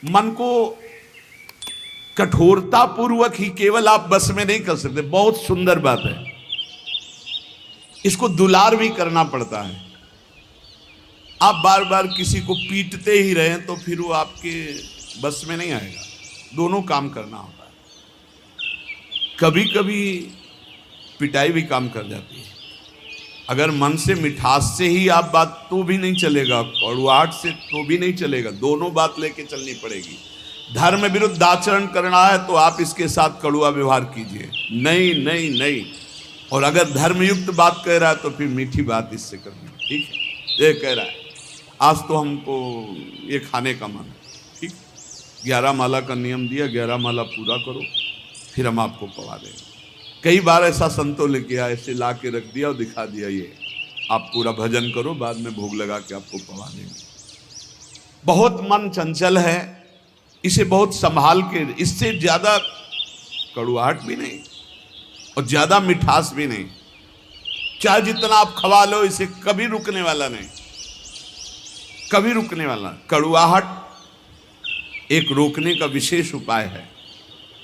मन को कठोरता पूर्वक ही केवल आप बस में नहीं कर सकते। बहुत सुंदर बात है, इसको दुलार भी करना पड़ता है। आप बार बार किसी को पीटते ही रहें तो फिर वो आपके बस में नहीं आएगा। दोनों काम करना होता है। कभी कभी पिटाई भी काम कर जाती है। अगर मन से मिठास से ही आप बात तो भी नहीं चलेगा, कड़ुआहट से तो भी नहीं चलेगा। दोनों बात लेके चलनी पड़ेगी। धर्म विरुद्ध आचरण करना है तो आप इसके साथ कड़ुआ व्यवहार कीजिए, नहीं नहीं नहीं। और अगर धर्मयुक्त बात कह रहा है तो फिर मीठी बात इससे करनी, ठीक है। ये कह रहा है आज तो हमको ये खाने का मन, ठीक, 11 माला का नियम दिया, 11 माला पूरा करो फिर हम आपको पवा देंगे। कई बार ऐसा संतों ने किया, ऐसे ला के रख दिया और दिखा दिया, ये आप पूरा भजन करो, बाद में भोग लगा के आपको पवा देंगे। बहुत मन चंचल है, इसे बहुत संभाल के, इससे ज्यादा कड़ुआहट भी नहीं और ज्यादा मिठास भी नहीं। चाहे जितना आप खवा लो, इसे कभी रुकने वाला नहीं, कभी रुकने वाला। कड़ुआहट एक रोकने का विशेष उपाय है,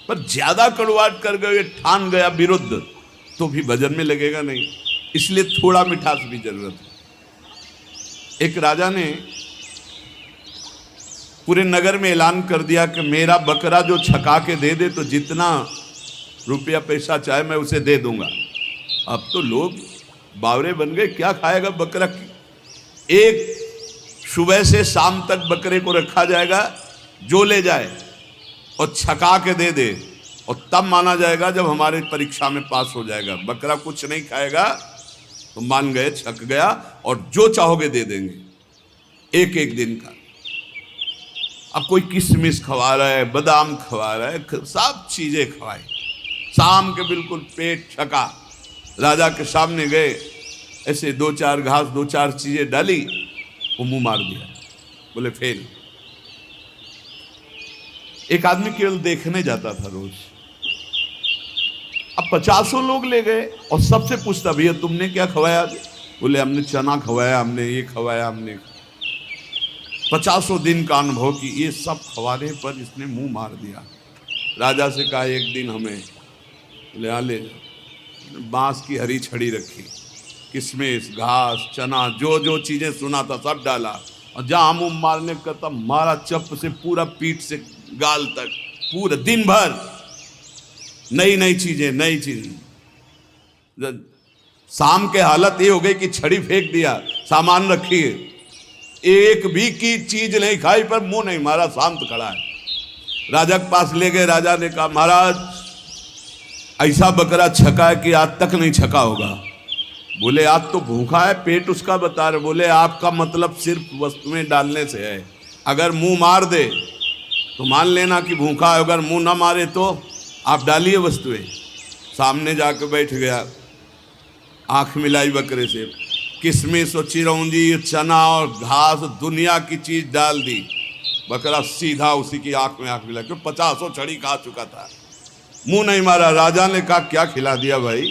पर ज्यादा कड़ुआहट कर गए, ठान गया विरुद्ध, तो भी भजन में लगेगा नहीं। इसलिए थोड़ा मिठास भी जरूरत है। एक राजा ने पूरे नगर में ऐलान कर दिया कि मेरा बकरा जो छका के दे दे तो जितना रुपया पैसा चाहे मैं उसे दे दूंगा। अब तो लोग बावरे बन गए, क्या खाएगा बकरा। एक सुबह से शाम तक बकरे को रखा जाएगा, जो ले जाए और छका के दे दे, और तब माना जाएगा जब हमारे परीक्षा में पास हो जाएगा। बकरा कुछ नहीं खाएगा तो मान गए, छक गया, और जो चाहोगे दे देंगे एक एक दिन का। अब कोई किशमिश खवा रहा है, बादाम खवा रहा है, सब चीजें खवाई। शाम के बिल्कुल पेट छका, राजा के सामने गए, ऐसे 2-4 घास 2-4 चीजें डाली, वो मुंह मार दिया, बोले फेल। एक आदमी केवल देखने जाता था रोज, अब 50 लोग ले गए और सबसे पूछता भैया तुमने क्या खवाया? बोले हमने चना खवाया, हमने ये खवाया, हमने 50 दिन का अनुभव कि ये सब खवाने पर इसने मुंह मार दिया। राजा से कहा एक दिन हमें, बोले हाँ ले जाओ। बांस की हरी छड़ी रखी, किशमिश, घास, चना, जो जो चीजें सुना था सब डाला, और जहां मुंह मारने का तब मारा चप से पूरा पीठ से गाल तक, पूरा दिन भर नई नई चीजें, नई चीजें। शाम के हालत ये हो गई कि छड़ी फेंक दिया, सामान रखी है, एक भी की चीज नहीं खाई पर मुंह नहीं मारा, शांत खड़ा है। राजा के पास ले गए, राजा ने कहा महाराज ऐसा बकरा छका है कि आज तक नहीं छका होगा। बोले आज तो भूखा है, पेट उसका बता रहे। बोले आपका मतलब सिर्फ वस्तुएं डालने से है, अगर मुंह मार दे तो मान लेना कि भूखा है, अगर मुंह ना मारे तो आप डालिए वस्तुएं। सामने जाकर बैठ गया, आंख मिलाई बकरे से, किशमिश और चिरौंजी, चना और घास, दुनिया की चीज डाल दी। बकरा सीधा उसी की आंख में आंख मिला, क्यों 50 छड़ी खा चुका था, मुंह नहीं मारा। राजा ने कहा क्या खिला दिया भाई?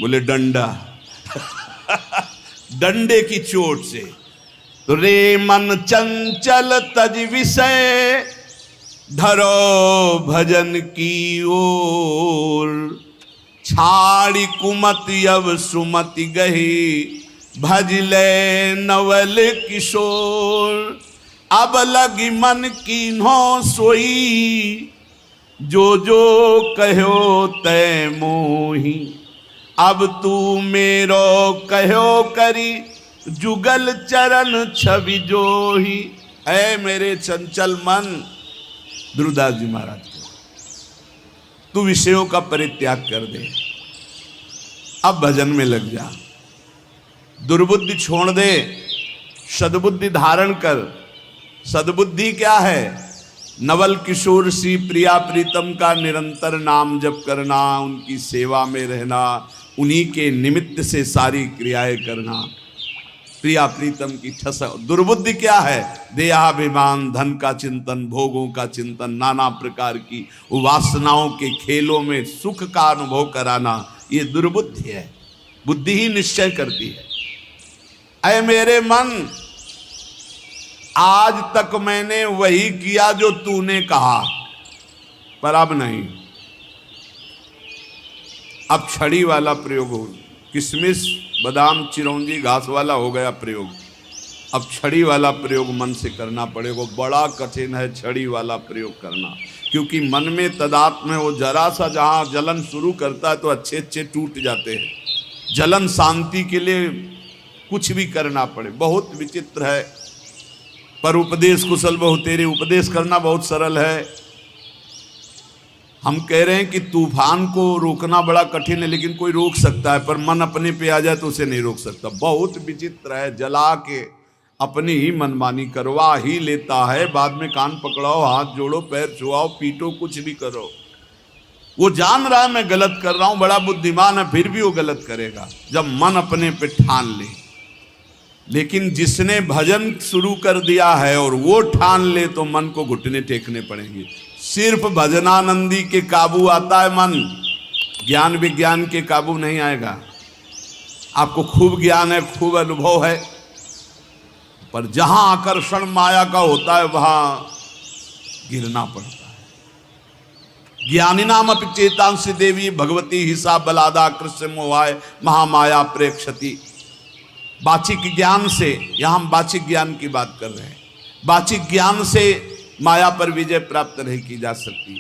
बोले डंडा। डंडे की चोट से। तो रे मन चंचल तज विषय, धरो भजन की ओर, छाड़ी कुमति अब सुमति गही, भजले नवल किशोर। अब लगी मन कीन्हो सोई, जो जो कहो तै मोही। अब तू मेरो कहो करी, जुगल चरण छवि जोही। है मेरे चंचल मन, ध्रुवदास जी महाराज को, तू विषयों का परित्याग कर दे, अब भजन में लग जा, दुर्बुद्धि छोड़ दे, सद्बुद्धि धारण कर। सद्बुद्धि क्या है? नवल किशोर सी प्रिया प्रीतम का निरंतर नाम जप करना, उनकी सेवा में रहना, उन्हीं के निमित्त से सारी क्रियाएं करना, प्रिया प्रीतम की ठस। दुर्बुद्धि क्या है? देहाभिमान, धन का चिंतन, भोगों का चिंतन, नाना प्रकार की वासनाओं के खेलों में सुख का अनुभव कराना, ये दुर्बुद्धि है। बुद्धि ही निश्चय करती है। ऐ मेरे मन, आज तक मैंने वही किया जो तूने कहा, पर अब नहीं। अब छड़ी वाला प्रयोग हो, किशमिश बादाम चिरौंजी घास वाला हो गया प्रयोग। अब छड़ी वाला प्रयोग मन से करना पड़ेगा। बड़ा कठिन है छड़ी वाला प्रयोग करना, क्योंकि मन में तदात्म में वो जरा सा जहाँ जलन शुरू करता है तो अच्छे अच्छे टूट जाते हैं। जलन शांति के लिए कुछ भी करना पड़े, बहुत विचित्र है। पर उपदेश कुशल बहु तेरे, उपदेश करना बहुत सरल है। हम कह रहे हैं कि तूफान को रोकना बड़ा कठिन है, लेकिन कोई रोक सकता है, पर मन अपने पे आ जाए तो उसे नहीं रोक सकता। बहुत विचित्र है, जला के अपनी ही मनमानी करवा ही लेता है। बाद में कान पकड़ाओ, हाथ जोड़ो, पैर छुआओ, पीटो, कुछ भी करो। वो जान रहा है मैं गलत कर रहा हूं, बड़ा बुद्धिमान है, फिर भी वो गलत करेगा जब मन अपने पे ठान ले। लेकिन जिसने भजन शुरू कर दिया है और वो ठान ले तो मन को घुटने टेकने पड़ेंगे। सिर्फ भजनानंदी के काबू आता है मन, ज्ञान विज्ञान के काबू नहीं आएगा। आपको खूब ज्ञान है, खूब अनुभव है, पर जहां आकर्षण माया का होता है वहां गिरना पड़ता है। ज्ञानी नाम अपि चेतांसी देवी भगवती हिसा बलादा कृष्ण मोहाय महामाया प्रेक्षति। वाचिक ज्ञान से, यहां हम वाचिक ज्ञान की बात कर रहे हैं, वाचिक ज्ञान से माया पर विजय प्राप्त नहीं की जा सकती।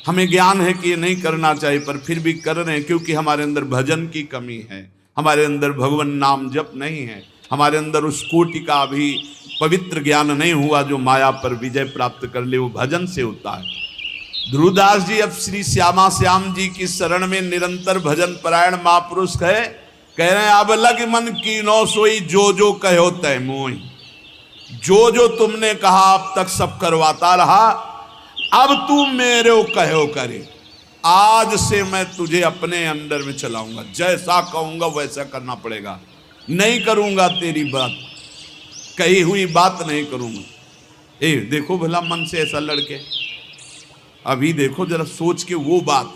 हमें ज्ञान है कि ये नहीं करना चाहिए, पर फिर भी कर रहे हैं, क्योंकि हमारे अंदर भजन की कमी है, हमारे अंदर भगवान नाम जप नहीं है, हमारे अंदर उस कोटि का भी पवित्र ज्ञान नहीं हुआ जो माया पर विजय प्राप्त कर ले। वो भजन से होता है। ध्रुवदास जी अब श्री श्यामा श्याम जी की शरण में निरंतर भजन परायण महापुरुष है। कह रहे हैं अब लग मन की नो सोई, जो जो कहो तय मोई। जो जो तुमने कहा अब तक सब करवाता रहा, अब तू मेरे को कहो करे। आज से मैं तुझे अपने अंडर में चलाऊंगा, जैसा कहूंगा वैसा करना पड़ेगा। नहीं करूंगा तेरी बात, कही हुई बात नहीं करूंगा। ए देखो भला मन से ऐसा लड़के, अभी देखो जरा सोच के वो बात,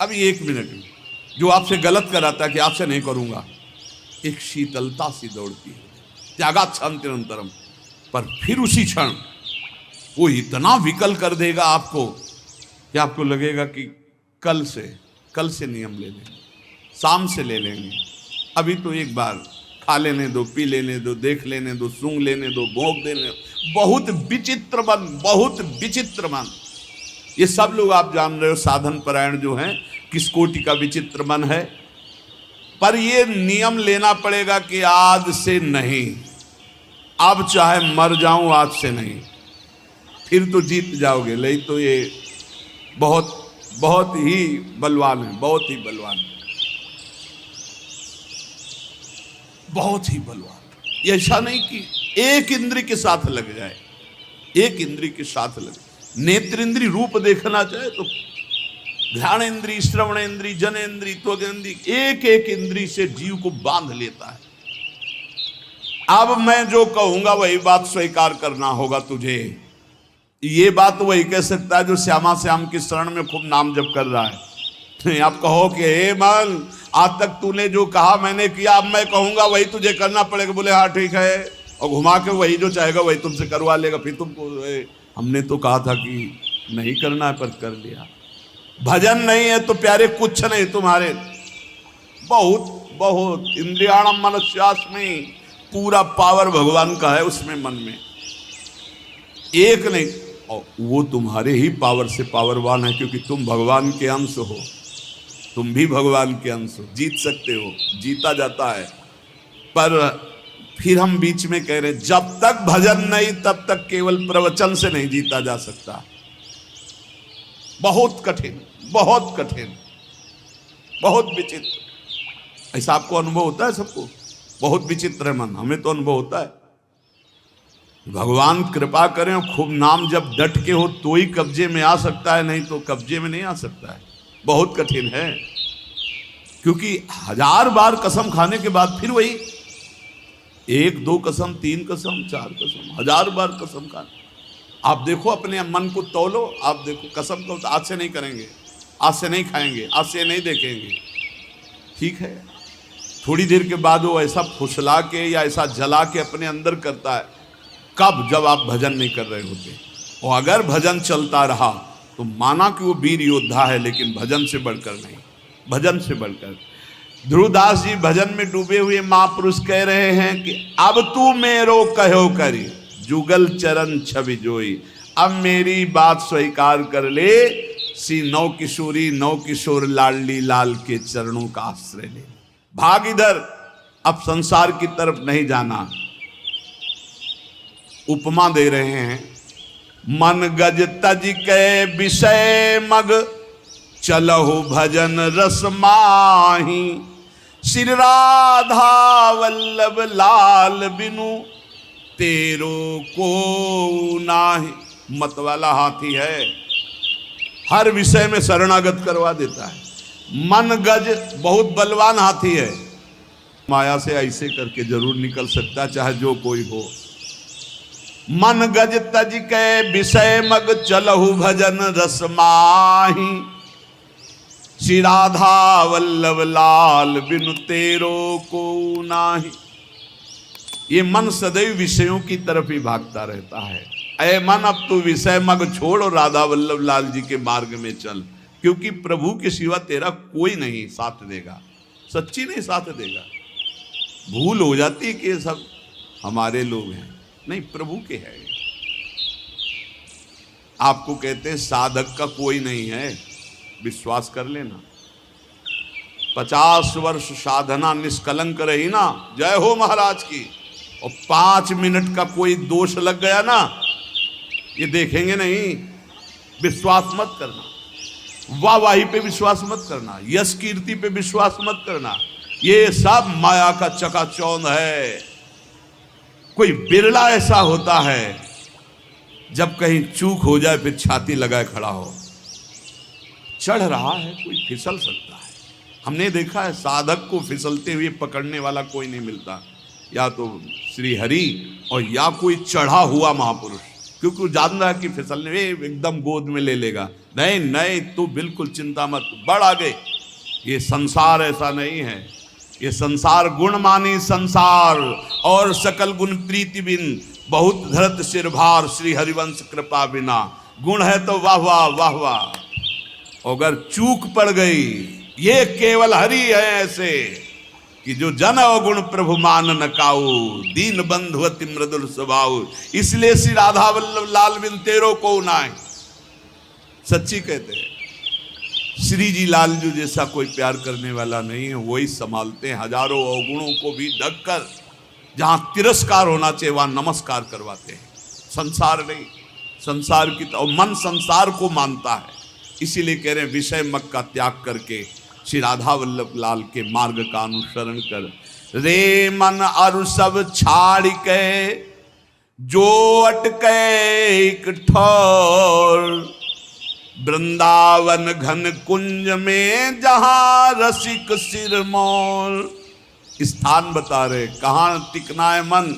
अभी 1 मिनट में जो आपसे गलत कराता है कि आपसे नहीं करूंगा, एक शीतलता सी दौड़ती है, त्यागात शांतिरंतरम। पर फिर उसी क्षण वो इतना विकल कर देगा आपको कि आपको लगेगा कि कल से नियम ले लेंगे, शाम से ले लेंगे। अभी तो एक बार खा लेने दो, पी लेने दो, देख लेने दो, सूंघ लेने दो, भोंक देने दो। बहुत विचित्र मन, बहुत विचित्र मन। ये सब लोग आप जान रहे हो साधन परायण जो हैं किस कोटि का विचित्र मन है। पर ये नियम लेना पड़ेगा कि आज से नहीं, अब चाहे मर जाऊं आज से नहीं, फिर तो जीत जाओगे। नहीं तो ये बहुत बहुत ही बलवान है, बहुत ही बलवान है, बहुत ही बलवान। ये ऐसा नहीं कि एक इंद्री के साथ लग जाए, एक इंद्री के साथ लगे। नेत्र इंद्री रूप देखना चाहे तो ध्यान इंद्री, श्रवण इंद्री, जन इंद्री, त्वग इंद्री, एक एक इंद्री से जीव को बांध लेता है। अब मैं जो कहूंगा वही बात स्वीकार करना होगा तुझे। ये बात वही कह सकता है जो श्यामा श्याम की शरण में खूब नाम जप कर रहा है। आप कहो कि हे मन, आज तक तूने जो कहा मैंने किया, अब मैं कहूंगा वही तुझे करना पड़ेगा। बोले हाँ ठीक है, और घुमा के वही जो चाहेगा वही तुमसे करवा लेगा। फिर तुमको हमने तो कहा था कि नहीं करना है, पर कर लिया। भजन नहीं है तो प्यारे कुछ नहीं तुम्हारे। बहुत बहुत इंद्रियाणम मनस्यास्मि, पूरा पावर भगवान का है उसमें, मन में एक नहीं। और वो तुम्हारे ही पावर से पावरवान है, क्योंकि तुम भगवान के अंश हो, तुम भी भगवान के अंश हो, जीत सकते हो, जीता जाता है। पर फिर हम बीच में कह रहे हैं जब तक भजन नहीं तब तक केवल प्रवचन से नहीं जीता जा सकता। बहुत कठिन, बहुत कठिन, बहुत विचित्र। ऐसा आपको अनुभव होता है सबको? बहुत विचित्र है मन, हमें तो अनुभव होता है। भगवान कृपा करें और खूब नाम जब डट के हो तो ही कब्जे में आ सकता है, नहीं तो कब्जे में नहीं आ सकता है। बहुत कठिन है, क्योंकि 1000 बार कसम खाने के बाद फिर वही 1 2 कसम, 3 कसम, 4 कसम, 1000 बार कसम खाने। आप देखो अपने मन को तौलो, आप देखो कसम को आज से नहीं करेंगे, आज से नहीं खाएंगे, आज से नहीं देखेंगे, ठीक है। थोड़ी देर के बाद वो ऐसा फुसला के या ऐसा जला के अपने अंदर करता है कब? जब आप भजन नहीं कर रहे होते। और अगर भजन चलता रहा तो माना कि वो वीर योद्धा है, लेकिन भजन से बढ़कर नहीं, भजन से बढ़कर। ध्रुवदास जी भजन में डूबे हुए महापुरुष कह रहे हैं कि अब तू मेरो कहो करी, जुगल चरण छवि जोई। अब मेरी बात स्वीकार कर ले, सी नौ किशोरी नौ किशोर लाडली लाल के चरणों का आश्रय ले। भाग इधर, अब संसार की तरफ नहीं जाना। उपमा दे रहे हैं, मन गज तज के विषय मग, चलहु भजन रस माही। श्री राधा वल्लभ लाल बिनु, तेरो को नाही। मत वाला हाथी है, हर विषय में शरणागत करवा देता है। मन गज बहुत बलवान हाथी है, माया से ऐसे करके जरूर निकल सकता, चाहे जो कोई हो। मन गज तज के विषय मग, चलहु भजन रस माही। श्री राधा वल्लभ लाल बिनु, तेरो को नाही। ये मन सदैव विषयों की तरफ ही भागता रहता है। ऐ मन, अब तू विषय मग छोड़ और राधा वल्लभ लाल जी के मार्ग में चल, क्योंकि प्रभु के सिवा तेरा कोई नहीं साथ देगा, सच्ची नहीं साथ देगा। भूल हो जाती है कि ये सब हमारे लोग हैं, नहीं, प्रभु के है। आपको कहते हैं साधक का कोई नहीं है, विश्वास कर लेना। 50 वर्ष साधना निष्कलंक रही ना, जय हो महाराज की, और 5 मिनट का कोई दोष लग गया ना, ये देखेंगे नहीं। विश्वास मत करना, वाहवाही पे विश्वास मत करना, यश कीर्ति पे विश्वास मत करना, ये सब माया का चकाचौंध है। कोई बिरला ऐसा होता है जब कहीं चूक हो जाए फिर छाती लगाए खड़ा हो। चढ़ रहा है, कोई फिसल सकता है। हमने देखा है साधक को फिसलते हुए पकड़ने वाला कोई नहीं मिलता, या तो श्री हरि और या कोई चढ़ा हुआ महापुरुष, क्योंकि वो जान रहा है कि फिसलने में एकदम गोद में ले लेगा। नहीं नहीं, तू बिल्कुल चिंता मत, बढ़ आगे। ये संसार ऐसा नहीं है, ये संसार गुण मानी संसार, और सकल गुण प्रीति बिन, बहुत धरत सिर भार, श्री हरिवंश कृपा बिना। गुण है तो वाह वाह वाह वाह, अगर चूक पड़ गई, ये केवल हरि है ऐसे कि जो जन अवगुण प्रभु मान न काऊ, दीन बंधु अति मृदुल स्वभाव। इसलिए श्री राधा वल्लभ लाल बिन, तेरो को नाय। सच्ची कहते हैं, श्री जी लाल जी जैसा कोई प्यार करने वाला नहीं है, वही संभालते हैं हजारों अवगुणों को भी ढककर। जहां तिरस्कार होना चाहिए वहां नमस्कार करवाते हैं। संसार नहीं, संसार की तो मन संसार को मानता है, इसीलिए कह रहे हैं विषय मग का त्याग करके श्री राधा वल्लभ लाल के मार्ग का अनुसरण कर। रे मन अरु सब छाड़ के, जो अटके एक ठौर, वृंदावन घन कुंज में जहां रसिक सिरमौर। स्थान बता रहे, कहां टिकना है मन,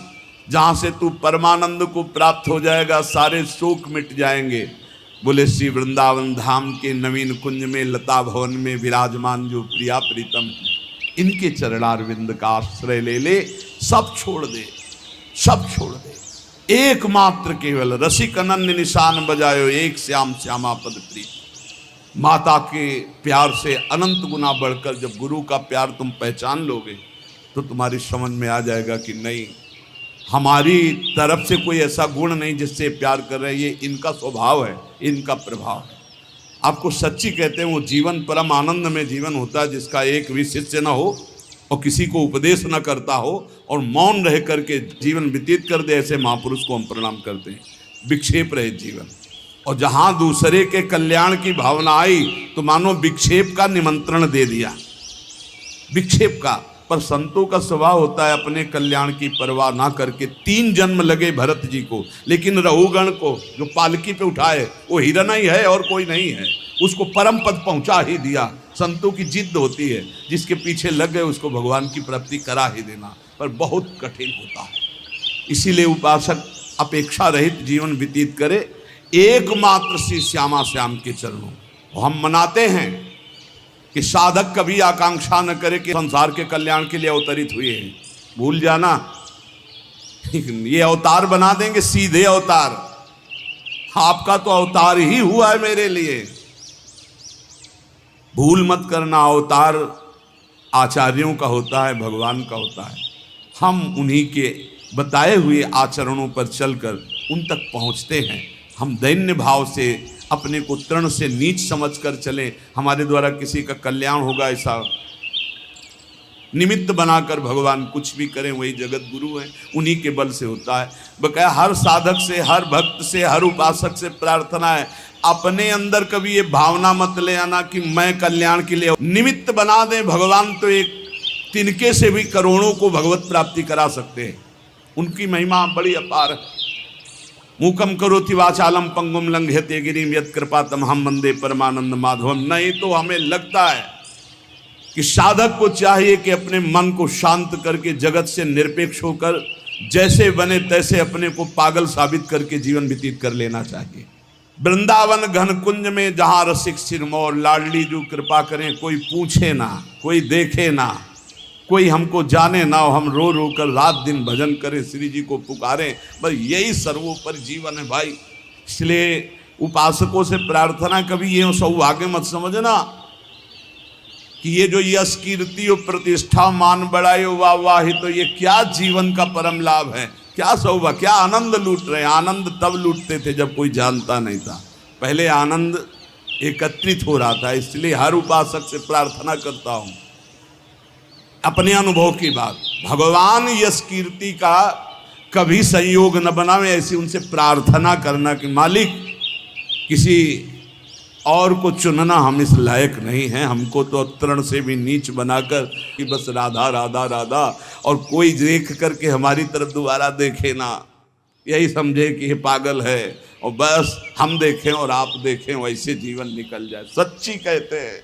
जहां से तू परमानंद को प्राप्त हो जाएगा, सारे शोक मिट जाएंगे। बोले श्री वृंदावन धाम के नवीन कुंज में, लता भवन में विराजमान जो प्रिया प्रीतम, इनके चरणारविंद का आश्रय ले ले, सब छोड़ दे, सब छोड़ दे। एकमात्र केवल रसिक अनन्य निशान बजायो, एक श्याम श्यामा पद प्रीत। माता के प्यार से अनंत गुना बढ़कर जब गुरु का प्यार तुम पहचान लोगे तो तुम्हारी समझ में आ जाएगा कि नहीं, हमारी तरफ से कोई ऐसा गुण नहीं जिससे प्यार कर रहे हैं, ये इनका स्वभाव है, इनका प्रभाव है। आपको सच्ची कहते हैं, वो जीवन परम आनंद में जीवन होता है जिसका एक भी शिष्य न हो और किसी को उपदेश न करता हो और मौन रह करके जीवन व्यतीत कर दे। ऐसे महापुरुष को हम प्रणाम करते हैं। विक्षेप रहित जीवन, और जहां दूसरे के कल्याण की भावना आई तो मानो विक्षेप का निमंत्रण दे दिया, विक्षेप का। पर संतों का स्वभाव होता है अपने कल्याण की परवाह ना करके, 3 जन्म लगे भरत जी को, लेकिन रहुगण को जो पालकी पे उठाए वो हिरण ही है और कोई नहीं है, उसको परम पद पहुंचा ही दिया। संतों की जिद होती है, जिसके पीछे लग गए उसको भगवान की प्राप्ति करा ही देना, पर बहुत कठिन होता है। इसीलिए उपासक अपेक्षा रहित जीवन व्यतीत करे, एकमात्र श्री श्यामा श्याम के चरणों। हम मनाते हैं कि साधक कभी आकांक्षा न करे कि संसार के कल्याण के लिए अवतरित हुए हैं। भूल जाना, ये अवतार बना देंगे, सीधे अवतार। आपका तो अवतार ही हुआ है मेरे लिए। भूल मत करना, अवतार आचार्यों का होता है, भगवान का होता है। हम उन्हीं के बताए हुए आचरणों पर चलकर उन तक पहुंचते हैं। हम दैन्य भाव से, अपने को तृण से नीच समझकर चलें, हमारे द्वारा किसी का कल्याण होगा ऐसा निमित्त बनाकर भगवान कुछ भी करें, वही जगत गुरु हैं, उन्हीं के बल से होता है। बकाया हर साधक से, हर भक्त से, हर उपासक से प्रार्थना है, अपने अंदर कभी ये भावना मत ले आना कि मैं कल्याण के लिए निमित्त बना दें। भगवान तो एक तिनके से भी करोड़ों को भगवत प्राप्ति करा सकते हैं। उनकी महिमा बड़ी अपार है। मूकम करोति वाचालम पंगुम लंघयते गिरिम यत् कृपा तमहम वंदे परमानंद माधवम। नहीं तो हमें लगता है कि साधक को चाहिए कि अपने मन को शांत करके जगत से निरपेक्ष होकर जैसे बने तैसे अपने को पागल साबित करके जीवन व्यतीत कर लेना चाहिए। वृंदावन घन कुंज में जहां रसिक सिरमौर, लाडली जो कृपा करें, कोई पूछे ना, कोई देखे ना, कोई हमको जाने ना, हम रो रो कर रात दिन भजन करें, श्री जी को पुकारें, बस यही सर्वोपरि जीवन है भाई। इसलिए उपासकों से प्रार्थना कभी ये सौभाग्य मत समझना कि ये जो यश कीर्ति और प्रतिष्ठा मान बढ़ायो वाह वाह, तो ये क्या जीवन का परम लाभ है, क्या सौभाग्य, क्या आनंद लूट रहे हैं। आनंद तब लूटते थे जब कोई जानता नहीं था, पहले आनंद एकत्रित हो रहा था। इसलिए हर उपासक से प्रार्थना करता हूं, अपने अनुभव की बात, भगवान यश कीर्ति का कभी संयोग न बनावे, ऐसी उनसे प्रार्थना करना कि मालिक किसी और को चुनना हम इस लायक नहीं हैं, हमको तो तृण से भी नीच बनाकर कि बस राधा राधा राधा, और कोई देख करके हमारी तरफ दोबारा देखे ना, यही समझे कि ये पागल है, और बस हम देखें और आप देखें, वैसे जीवन निकल जाए। सच्ची कहते हैं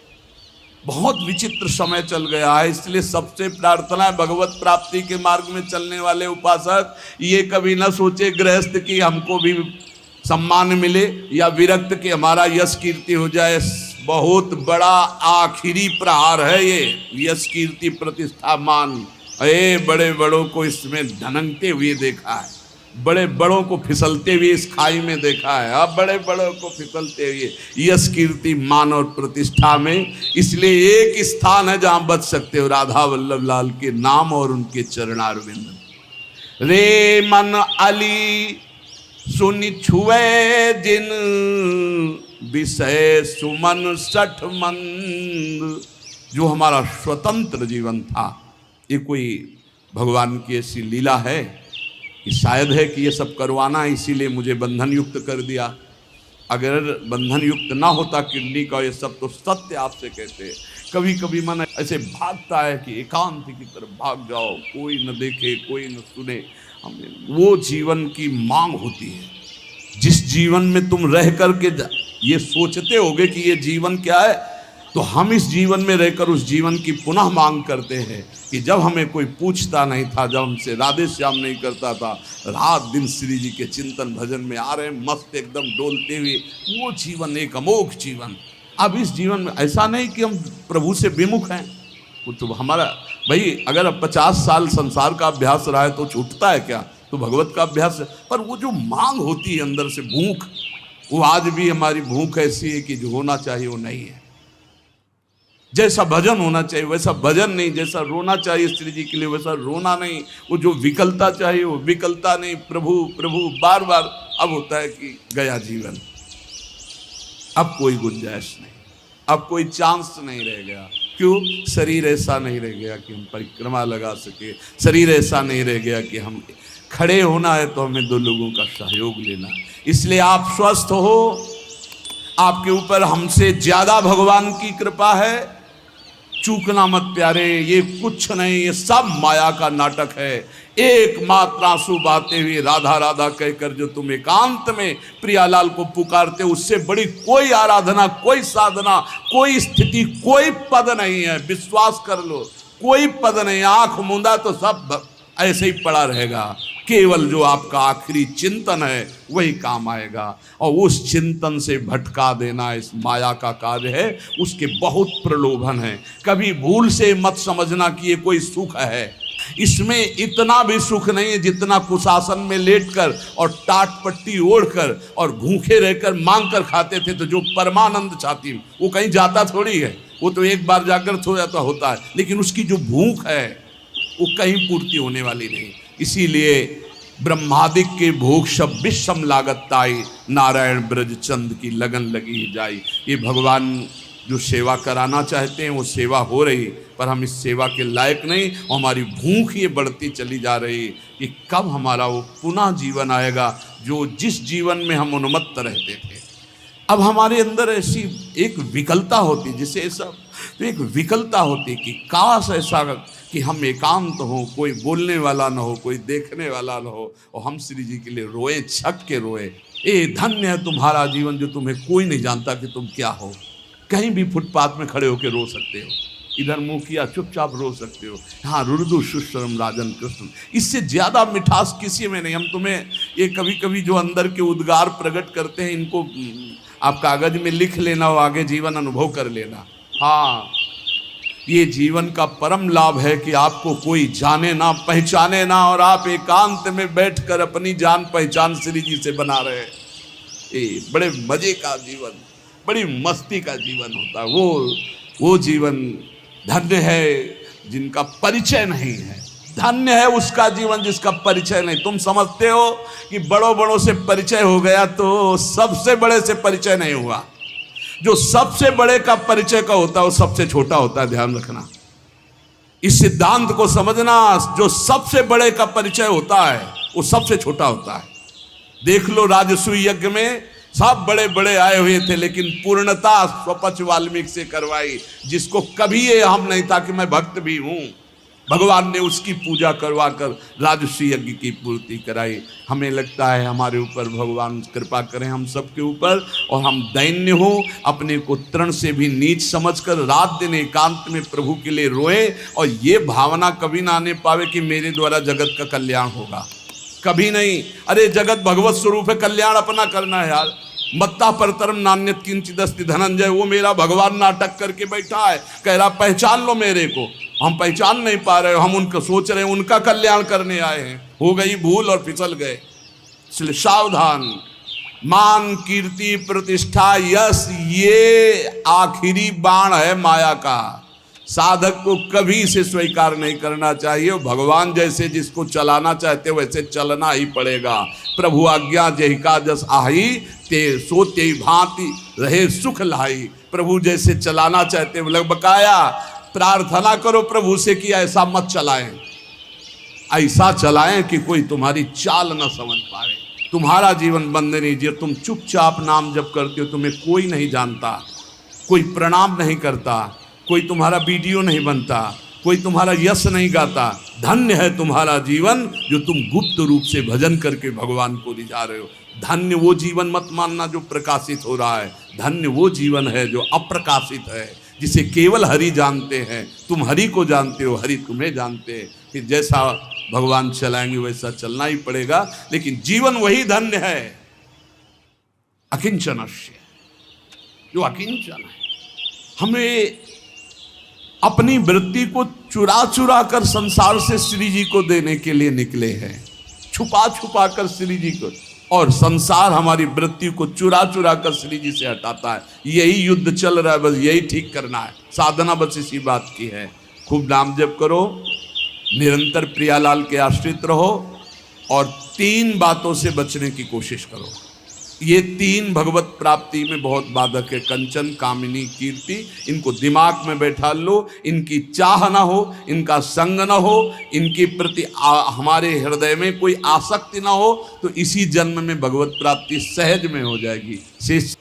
बहुत विचित्र समय चल गया है। इसलिए सबसे प्रार्थना है भगवत प्राप्ति के मार्ग में चलने वाले उपासक ये कभी ना सोचे गृहस्थ की हमको भी सम्मान मिले या विरक्त कि हमारा यश कीर्ति हो जाए। बहुत बड़ा आखिरी प्रहार है ये यश कीर्ति प्रतिष्ठा मान। बड़े बड़ों को इसमें धनकते हुए देखा है, बड़े बड़ों को फिसलते हुए इस खाई में देखा है। अब बड़े बड़ों को फिसलते हुए यश कीर्ति मान और प्रतिष्ठा में। इसलिए एक स्थान है जहां बच सकते हो, राधा वल्लभ लाल के नाम और उनके चरणारविंद। रे मन अली सुनि छुए जिन, विषय सुमन सठ मंद। जो हमारा स्वतंत्र जीवन था, ये कोई भगवान की ऐसी लीला है कि शायद है कि ये सब करवाना, इसीलिए मुझे बंधन युक्त कर दिया। अगर बंधन युक्त ना होता किडनी का ये सब, तो सत्य आपसे कहते हैं कभी कभी मन ऐसे भागता है कि एकांत की तरफ भाग जाओ, कोई न देखे कोई न सुने। वो जीवन की मांग होती है जिस जीवन में तुम रह करके ये सोचते होगे कि ये जीवन क्या है, तो हम इस जीवन में रहकर उस जीवन की पुनः मांग करते हैं कि जब हमें कोई पूछता नहीं था, जब हमसे राधे श्याम नहीं करता था, रात दिन श्री जी के चिंतन भजन में आ रहे मस्त एकदम डोलते हुए, वो जीवन एक अमोघ जीवन। अब इस जीवन में ऐसा नहीं कि हम प्रभु से विमुख हैं, वो तो हमारा भाई अगर अब 50 साल संसार का अभ्यास रहा है तो छूटता है क्या, तो भगवत का अभ्यास है। पर वो जो मांग होती है अंदर से भूख, वो आज भी हमारी भूख ऐसी है कि जो होना चाहिए वो नहीं है। जैसा भजन होना चाहिए वैसा भजन नहीं, जैसा रोना चाहिए श्री जी के लिए वैसा रोना नहीं, वो जो विकलता चाहिए वो विकलता नहीं। प्रभु प्रभु बार बार अब होता है कि गया जीवन, अब कोई गुंजाइश नहीं, अब कोई चांस नहीं रह गया। क्यों? शरीर ऐसा नहीं रह गया कि हम परिक्रमा लगा सके, शरीर ऐसा नहीं रह गया कि हम खड़े होना है तो हमें दो लोगों का सहयोग लेना। इसलिए आप स्वस्थ हो, आपके ऊपर हमसे ज्यादा भगवान की कृपा है, चूकना मत प्यारे। ये कुछ नहीं, ये सब माया का नाटक है। एकमात्र आंसू बहाते हुए राधा राधा कहकर जो तुम एकांत में प्रियालाल को पुकारते हो, उससे बड़ी कोई आराधना, कोई साधना, कोई स्थिति, कोई पद नहीं है। विश्वास कर लो, कोई पद नहीं। आंख मूंदा तो सब ऐसे ही पड़ा रहेगा। केवल जो आपका आखिरी चिंतन है वही काम आएगा, और उस चिंतन से भटका देना इस माया का कार्य है। उसके बहुत प्रलोभन है। कभी भूल से मत समझना कि ये कोई सुख है। इसमें इतना भी सुख नहीं है जितना कुशासन में लेटकर और टाट पट्टी ओढ़कर और भूखे रहकर मांग कर खाते थे। तो जो परमानंद छाती वो कहीं जाता थोड़ी है, वो तो एक बार जाकर थो जाता होता है, लेकिन उसकी जो भूख है वो कहीं पूर्ति होने वाली नहीं। इसीलिए ब्रह्मादिक के भोग सब विषम लागत ताई, नारायण ब्रज चंद की लगन लगी जाई। ये भगवान जो सेवा कराना चाहते हैं वो सेवा हो रही, पर हम इस सेवा के लायक नहीं, और हमारी भूख ये बढ़ती चली जा रही कि कब हमारा वो पुनः जीवन आएगा जो जिस जीवन में हम उन्मत्त रहते थे। अब हमारे अंदर ऐसी एक विकलता होती, जिसे सब तो एक विकलता होती कि काश ऐसा कि हम एकांत हो, कोई बोलने वाला ना हो, कोई देखने वाला ना हो, और हम श्री जी के लिए रोए, छक के रोए। ए धन्य है तुम्हारा जीवन जो तुम्हें कोई नहीं जानता कि तुम क्या हो। कहीं भी फुटपाथ में खड़े होकर रो सकते हो, इधर मुंह किया चुपचाप रो सकते हो। हाँ, रुदु सुश्रम राजन कृष्ण, इससे ज्यादा मिठास किसी में नहीं। हम तुम्हें ये कभी कभी जो अंदर के उद्गार प्रकट करते हैं, इनको आप कागज में लिख लेना और आगे जीवन अनुभव कर लेना। हाँ, ये जीवन का परम लाभ है कि आपको कोई जाने ना, पहचाने ना, और आप एकांत में बैठकर अपनी जान पहचान श्री जी से बना रहे हैं। ये बड़े मजे का जीवन, बड़ी मस्ती का जीवन होता है। वो जीवन धन्य है जिनका परिचय नहीं है। धन्य है उसका जीवन जिसका परिचय नहीं। तुम समझते हो कि बड़ों बड़ों से परिचय हो गया तो सबसे बड़े से परिचय नहीं हुआ। जो सबसे बड़े का परिचय का होता है वो सबसे छोटा होता है, ध्यान रखना। इस सिद्धांत को समझना, जो सबसे बड़े का परिचय होता है वो सबसे छोटा होता है। देख लो, राजसूय यज्ञ में सब बड़े बड़े आए हुए थे, लेकिन पूर्णता स्वपच वाल्मीकि से करवाई, जिसको कभी ये हम नहीं था कि मैं भक्त भी हूं। भगवान ने उसकी पूजा करवा कर राजसूय यज्ञ की पूर्ति कराई। हमें लगता है हमारे ऊपर भगवान कृपा करें हम सबके ऊपर, और हम दैन्य हो, अपने को तृण से भी नीच समझकर रात दिन एकांत में प्रभु के लिए रोए, और ये भावना कभी ना आने पावे कि मेरे द्वारा जगत का कल्याण होगा। कभी नहीं। अरे जगत भगवत स्वरूप है, कल्याण अपना करना है यार। मत्ता परतरम नान्यत किंचिदस्ति धनंजय, वो मेरा भगवान नाटक करके बैठा है, कह रहा पहचान लो मेरे को। हम पहचान नहीं पा रहे, हम उनका सोच रहे हैं उनका कल्याण करने आए हैं। हो गई भूल और फिसल गए। इसलिए सावधान। मान, कीर्ति, प्रतिष्ठा, यश, ये आखिरी बाण है माया का। साधक को कभी इसे स्वीकार नहीं करना चाहिए। भगवान जैसे जिसको चलाना चाहते वैसे चलना ही पड़ेगा। प्रभु आज्ञा जहिका जस आही, ते सो ते भांति रहे सुख लाई। प्रभु जैसे चलाना चाहते लग बकाया प्रार्थना करो प्रभु से कि ऐसा मत चलाएं, ऐसा चलाएं कि कोई तुम्हारी चाल न समझ पाए। तुम्हारा जीवन बंदनी जी, तुम चुपचाप नाम जप करते हो, तुम्हें कोई नहीं जानता, कोई प्रणाम नहीं करता, कोई तुम्हारा वीडियो नहीं बनता, कोई तुम्हारा यश नहीं गाता। धन्य है तुम्हारा जीवन जो तुम गुप्त रूप से भजन करके भगवान को रिझा रहे हो। धन्य वो जीवन मत मानना जो प्रकाशित हो रहा है, धन्य वो जीवन है जो अप्रकाशित है, जिसे केवल हरि जानते हैं। तुम हरि को जानते हो, हरि तुम्हें जानते हैं। फिर जैसा भगवान चलाएंगे वैसा चलना ही पड़ेगा, लेकिन जीवन वही धन्य है अकिंचनस्य, जो अकिंचन है। हमें अपनी वृत्ति को चुरा चुरा कर संसार से श्री जी को देने के लिए निकले हैं, छुपा छुपा कर श्री जी को, और संसार हमारी वृत्ति को चुरा चुरा कर श्री जी से हटाता है। यही युद्ध चल रहा है, बस यही ठीक करना है। साधना बस इसी बात की है। खूब नाम जप करो, निरंतर प्रियालाल के आश्रित रहो, और 3 बातों से बचने की कोशिश करो। ये 3 भगवत प्राप्ति में बहुत बाधक है। कंचन, कामिनी, कीर्ति, इनको दिमाग में बैठा लो। इनकी चाह ना हो, इनका संग ना हो, इनके प्रति हमारे हृदय में कोई आसक्ति ना हो, तो इसी जन्म में भगवत प्राप्ति सहज में हो जाएगी। शेष